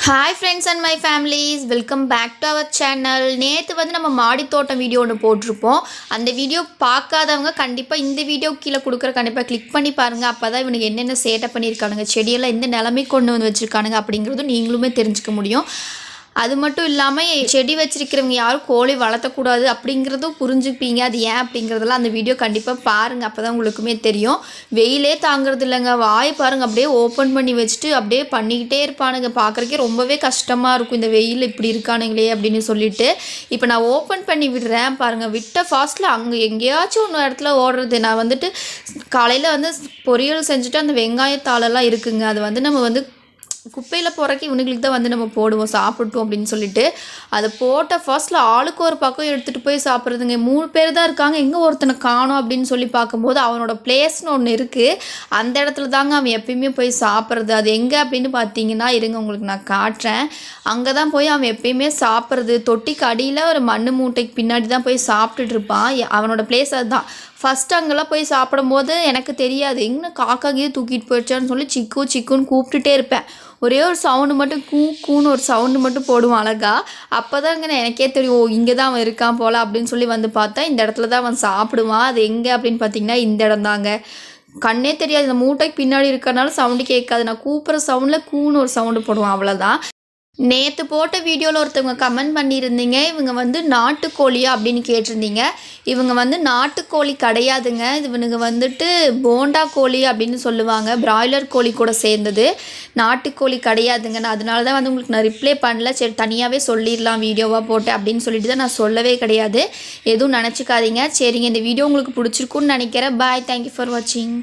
Hi friends and my families, welcome back to our channel. நேத்து வந்து நம்ம மாடி தோட்டம் வீடியோ ஒன்று போட்டிருப்போம். அந்த வீடியோ பார்க்காதவங்க கண்டிப்பாக இந்த வீடியோ கீழே கொடுக்குற கண்டிப்பாக கிளிக் பண்ணி பாருங்கள். அப்போ தான் இவனுக்கு என்னென்ன சேட்டை பண்ணியிருக்கானுங்க, செடியெல்லாம் எந்த நிலைமைக்கு கொண்டு வந்து வச்சுருக்கானுங்க அப்படிங்கிறதும் நீங்களுமே தெரிஞ்சுக்க முடியும். அது மட்டும் இல்லாமல் செடி வச்சிருக்கிறவங்க யாரும் கோழி வளர்த்தக்கூடாது அப்படிங்கிறதும் புரிஞ்சுப்பீங்க. அது ஏன் அப்படிங்கிறதெல்லாம் அந்த வீடியோ கண்டிப்பாக பாருங்கள், அப்போ தான் உங்களுக்குமே தெரியும். வெயிலே தாங்கிறது இல்லைங்க, வாய் பாருங்கள் அப்படியே ஓப்பன் பண்ணி வச்சுட்டு அப்படியே பண்ணிக்கிட்டே இருப்பானுங்க. பார்க்குறக்கே ரொம்பவே கஷ்டமாக இருக்கும், இந்த வெயில் இப்படி இருக்கானுங்களே அப்படின்னு சொல்லிட்டு. இப்போ நான் ஓப்பன் பண்ணி விடுறேன் பாருங்கள், விட்ட ஃபாஸ்ட்டில் அங்கே எங்கேயாச்சும் ஒன்று இடத்துல ஓடுறது. நான் வந்துட்டு காலையில் வந்து பொரியல் செஞ்சுட்டு அந்த வெங்காயத்தாளெல்லாம் இருக்குங்க, அது வந்து நம்ம வந்து குப்பையில் போகிறக்கு இவனுங்களுக்கு தான் வந்து நம்ம போடுவோம் சாப்பிட்டோம் அப்படின்னு சொல்லிட்டு. அதை போட்ட ஃபர்ஸ்ட்டில் ஆளுக்கு ஒரு பக்கம் எடுத்துகிட்டு போய் சாப்பிட்றதுங்க. 3 பேர் தான் இருக்காங்க, எங்கே ஒருத்தனை காணோம் அப்படின்னு சொல்லி பார்க்கும்போது அவனோட பிளேஸ்னு ஒன்று இருக்குது, அந்த இடத்துல தாங்க அவன் எப்பயுமே போய் சாப்பிட்றது. அது எங்கே அப்படின்னு பார்த்தீங்கன்னா, இருங்க உங்களுக்கு நான் காட்டுறேன். அங்கே தான் போய் அவன் எப்பயுமே சாப்பிட்றது. தொட்டிக்கு அடியில் ஒரு மண் மூட்டைக்கு பின்னாடி தான் போய் சாப்பிட்டுட்டு இருப்பான். அவனோட பிளேஸ் அதுதான். ஃபஸ்ட்டு அங்கெல்லாம் போய் சாப்பிடும்போது எனக்கு தெரியாது, எங்கே காக்காகியே தூக்கிட்டு போயிடுச்சான்னு சொல்லி சிக்குன்னு கூப்பிட்டுட்டே இருப்பேன். ஒரே ஒரு சவுண்டு மட்டும் கூன்னு ஒரு சவுண்டு மட்டும் போடுவான் அழகா. அப்போ தாங்க எனக்கே தெரியும், ஓ இங்கே தான் அவன் இருக்கான் போல் அப்படின்னு சொல்லி வந்து பார்த்தா இந்த இடத்துல தான் அவன் சாப்பிடுவான். அது எங்கே அப்படின்னு பார்த்தீங்கன்னா இந்த இடம் தாங்க. கண்ணே தெரியாது, இந்த மூட்டைக்கு பின்னாடி இருக்கிறனால சவுண்டு கேட்காது. நான் கூப்பிட்ற சவுண்டில் கூன்னு ஒரு சவுண்டு போடுவான், அவ்வளோதான். நேற்று போட்ட வீடியோவில் ஒருத்தவங்க கமெண்ட் பண்ணியிருந்தீங்க, இவங்க வந்து நாட்டுக்கோழியா அப்படின்னு கேட்டிருந்தீங்க. இவங்க வந்து நாட்டுக்கோழி கிடையாதுங்க, இவனுங்க வந்துட்டு போண்டா கோழி அப்படின்னு சொல்லுவாங்க, பிராய்லர் கோழி கூட சேர்ந்தது. நாட்டுக்கோழி கிடையாதுங்க. நான் அதனால தான் வந்து உங்களுக்கு நான் ரிப்ளை பண்ணல, சரி தனியாகவே சொல்லிடலாம் வீடியோவாக போட்டு அப்படின்னு சொல்லிட்டு தான் நான் சொல்லவே கிடையாது. எதுவும் நினச்சிக்காதீங்க. சரிங்க, இந்த வீடியோ உங்களுக்கு பிடிச்சிருக்குன்னு நினைக்கிறேன். பாய், தேங்க்யூ ஃபார் வாட்சிங்.